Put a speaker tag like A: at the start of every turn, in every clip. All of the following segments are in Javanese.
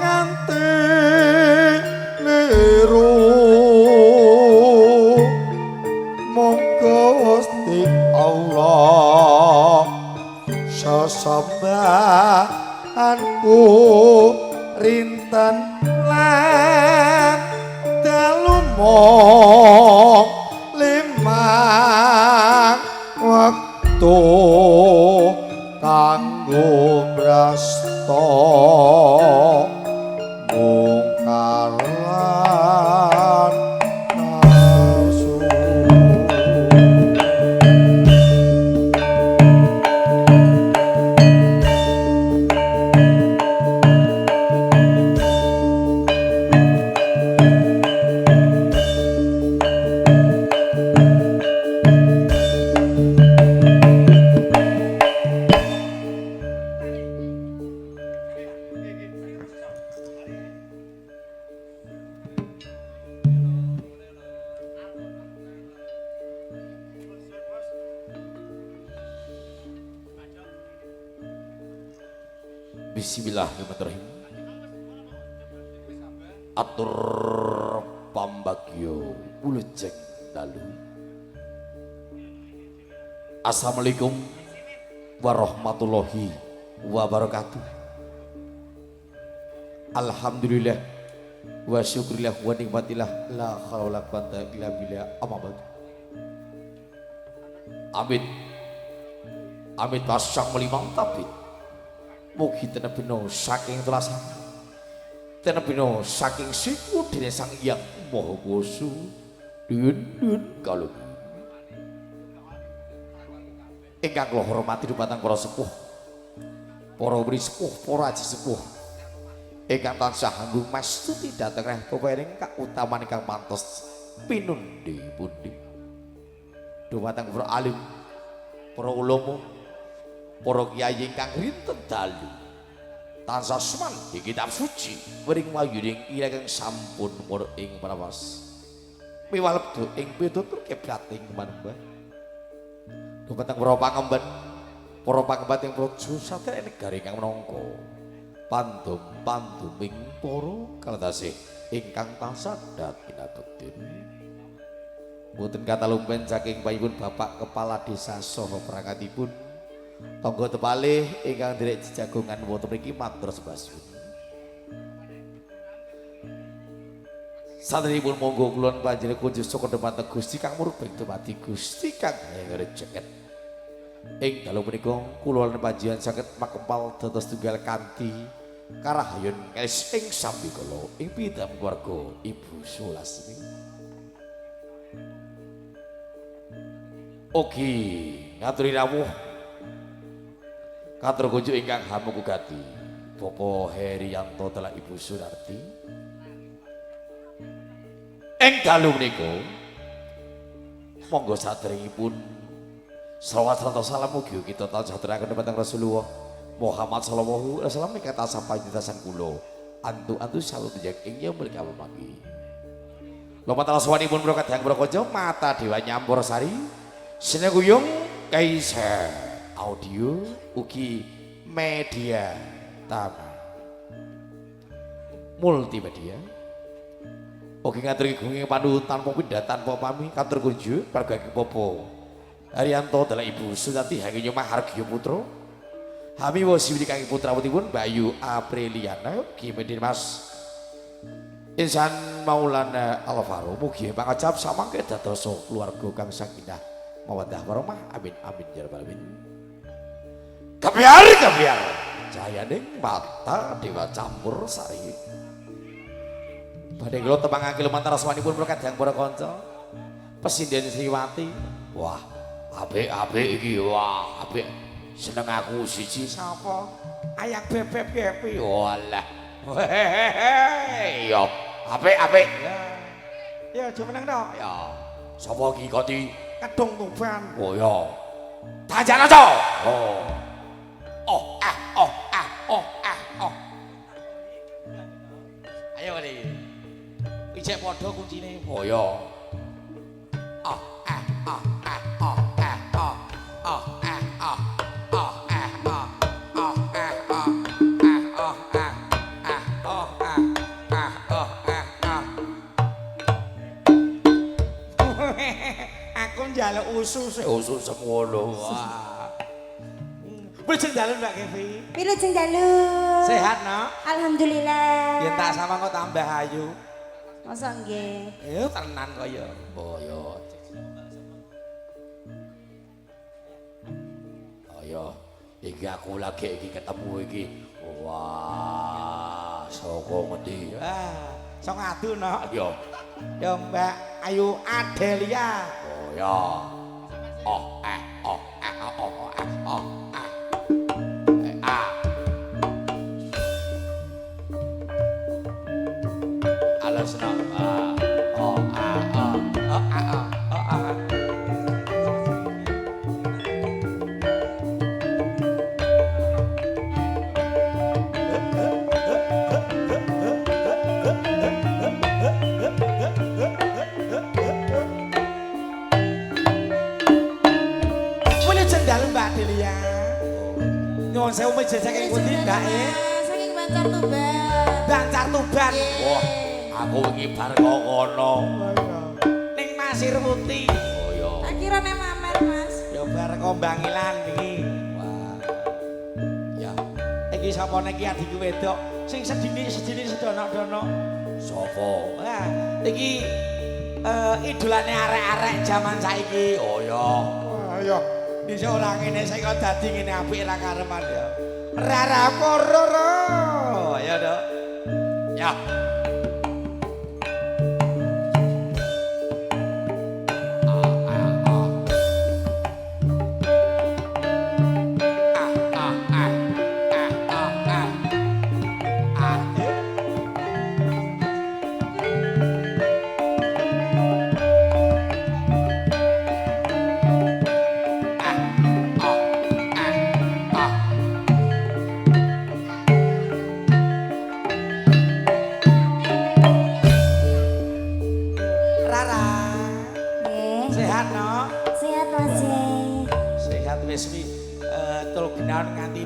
A: nganti liru monggo Gusti Allah sesembahanku rinten lan dalu mong limang wektu kanggo brasta mungkar lan nasu.
B: Bismillahirrahmanirrahim. Atur pambagyo ulujeng dalu. Assalamualaikum warahmatullahi wabarakatuh. Alhamdulillah wa syukurillah wa nikmatillah la haula wa quwwata illa billah amma ba'du. Amit amit pasang melimang tabit. Mugi tenebino saking telasan, tenebino saking siku dene sang Hyang Maha Kuwasa. Dun kalih ingkang kula hormati dumateng para sepuh, para wiri sepuh, para aji sepuh ingkang tansah anggung mastuti dhateng reh peparing kautaman ingkang pantes pinundi pundi dumateng para alim, para ulama, para kiai ingkang rinten dalu tansah seman di kitab suci wering mayuning ireng sampun para ing parawas miwah lebdo ing pitutur kiblating manembah dumateng para pangemban ing praja satriya negari ingkang menangka pandum-panduming para kaledasih ingkang tansah datinatudin boten kata lumpen saking payipun Bapak Kepala Desa saha prangkatipun tangga tepalih ingkang derek jejagongan wonten mriki matur sebasun. Saderengipun monggo kula panjenengan kunjuk saka dhumateng Gusti kang murbeng dumadi Gusti kang ngrejet. Ing dalu menika kula lan panjenengan saged makempal dados tunggal kanthi karahayun kelis ing sambikala ing pidam keluarga Ibu Sulasmi. Oke, ngaturi rawuh katur kunjuk ingkang hamuku gati Bapak Herianto telah Ibu Sunarti ing dalu menika monggo saderengipun selawat serta salam mugi kita tansah aturaken dhateng Rasulullah Muhammad sallallahu alaihi wasallam ingkang tansah panjenengan kula antu-antu salut njak ing yaumul kiamat pagi. Lumantar aswanipun brokat yang brokojo mata dewa nyampur sari sineguyung kaisa audio ugi media tama multimedia ugi ngaturi gungging pandu tanpa pindah tanpa pami katur kunjuk pergagi popo Haryanto adalah Ibu Sunati Hanginyo Mahargyo Putro Hami wasiwidi kangi putra putipun Bayu Apriliana ugi medin Mas Insan Maulana Alvaro mugi pangajab samangke dadoso keluarga kang sakinah mawaddah warahmah amin amin ya rabbal alamin. Kebiar jayaning mata dewa campur sari badhe kula tembangake lumantar asmanipun berkat yang para kanca Pesinden Sriwati. Wah apik iki, wah apik seneng aku siji sapa ayak bebek kepi. Walah yo apik ya aja meneng tok ya sapa iki koti Kedung Tuban. Oh ya Tanjana to. Ayo kali. Ijek padha kuncine. Oh ya.
C: njaluk usus semono. Wah. Wilujeng dalu Mbak Kevi.
D: Wilujeng dalu.
C: Sehat, no?
D: Alhamdulillah.
C: Yen tak sama kok tambah ayu.
D: Masa nggih.
C: Tenan kaya. Oh ya. Oh ya. Iki aku lagi ketemu iki. Wah, saka ngendi? Wah, saka adu no. Ya. Ya Mbak Ayu Adelia. Oh ya. Oh ah. Halus no. Nyuwun sewu meja saking pundi, Mbak?
D: Saking Bancar Tuban.
C: Bancar Tuban. Wah, aku iki bar kok kono. Ning Masir Putih. Oh ya.
D: Tak kira nek mamer, Mas.
C: Ya bar kok Bangilan iki. Wah. Ya. Iki sapa nek iki adikku wedok sing sedini sedono-dono. Sapa? Wah, iki idolane arek-arek jaman saiki. Oh ya.
A: Wah, ya.
C: Bisa ora ngene sing kok dadi ngene apik ra kareman ya. Rara pororo. Ya, Dok. Ya.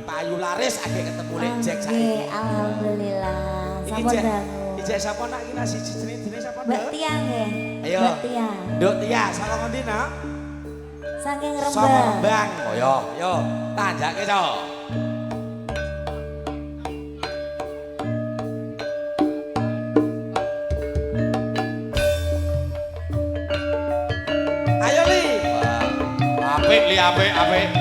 C: Payu laris age ketemu lek Jack saiki.
D: Alhamdulillah. Sampun dangu.
C: Ijek sapa nak iki nasi jenenge sapa, Nduk?
D: Mbak Tia nggih.
C: Ayo.
D: Mbak Tia.
C: Nduk Tia, saka ngendi, Nak?
D: Saking Rembang.
C: Saka Rembang. Oh yo, tanjake to. Ayo Li. Apik Li, apik.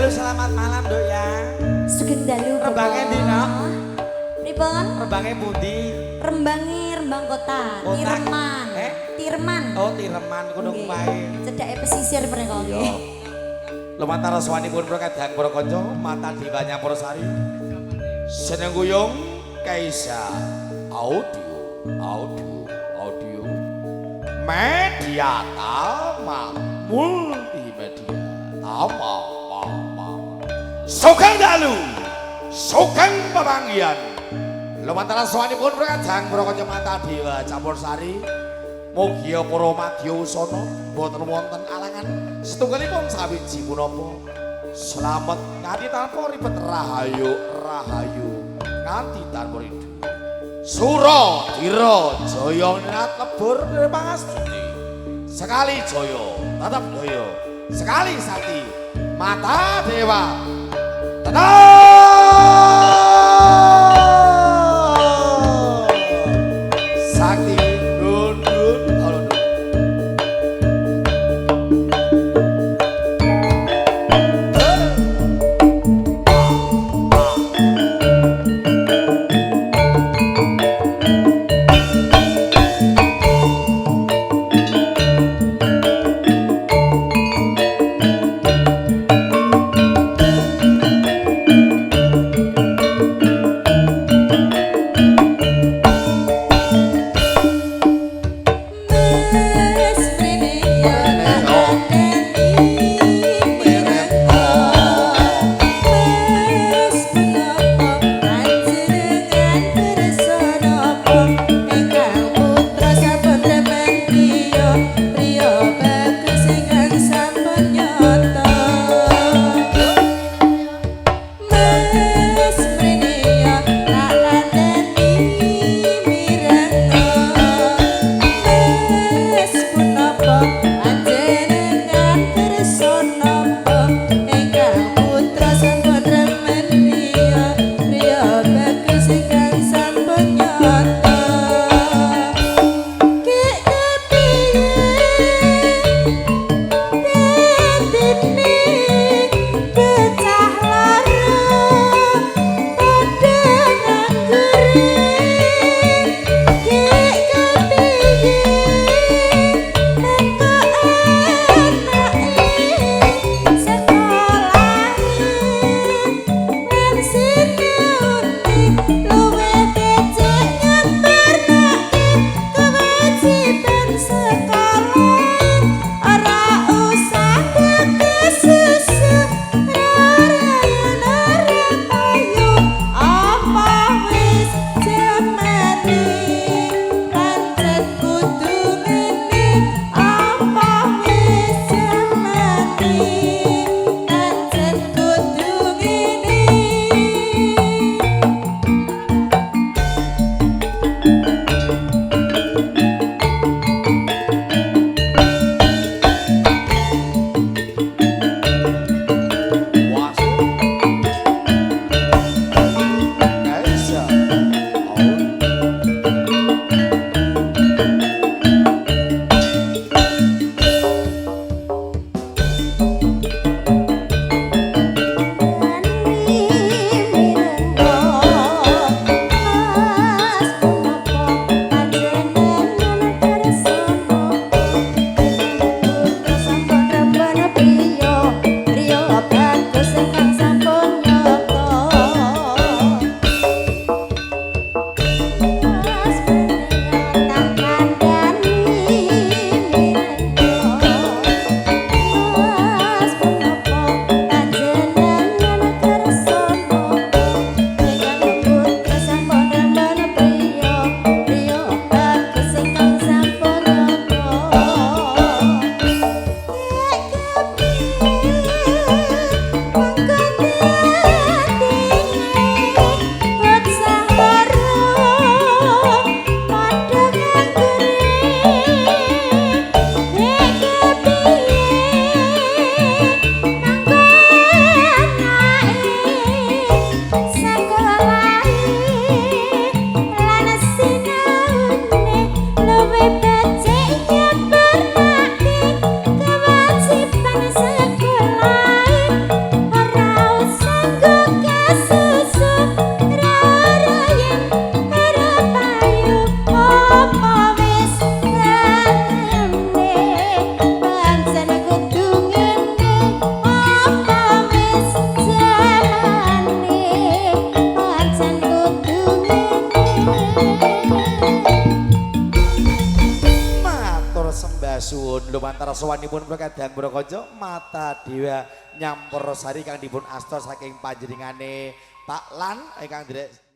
C: Selamat malam, Dok ya.
D: Sugeng dalu.
C: Rembange ndi, Nak?
D: Pripun?
C: Rembange pundi?
D: Rembange Rembang Kota. Tireman. Tireman.
C: Oh, Tireman kono kuwi.
D: Cedhake pesisir mriko nggih.
C: Lumantar raswanipun prakadang para kanca, mata diwanya para sari. Seneng guyung Kaisa. Audio. Media Tama. Multimedia Tama. Sugeng dalu, sugeng pepanggihan. Lumantar raswanipun prakadang para kanca mata dewa campur sari. Mugi para madya usana boten wonten alangan setunggalipun sawiji punapa. Slamet nganti tanpa ribet rahayu nganti tanpa rindu. Sura dira jaya nat lebur pangastuti. Sekali jaya tetap jaya, sekali sakti mata dewa. Sakti dun
B: suwun lumantar sowanipun Kadang Brakaja Mata Dewa Nyampara Sari kang dipun asta saking panjenengane Pak Lan ingkang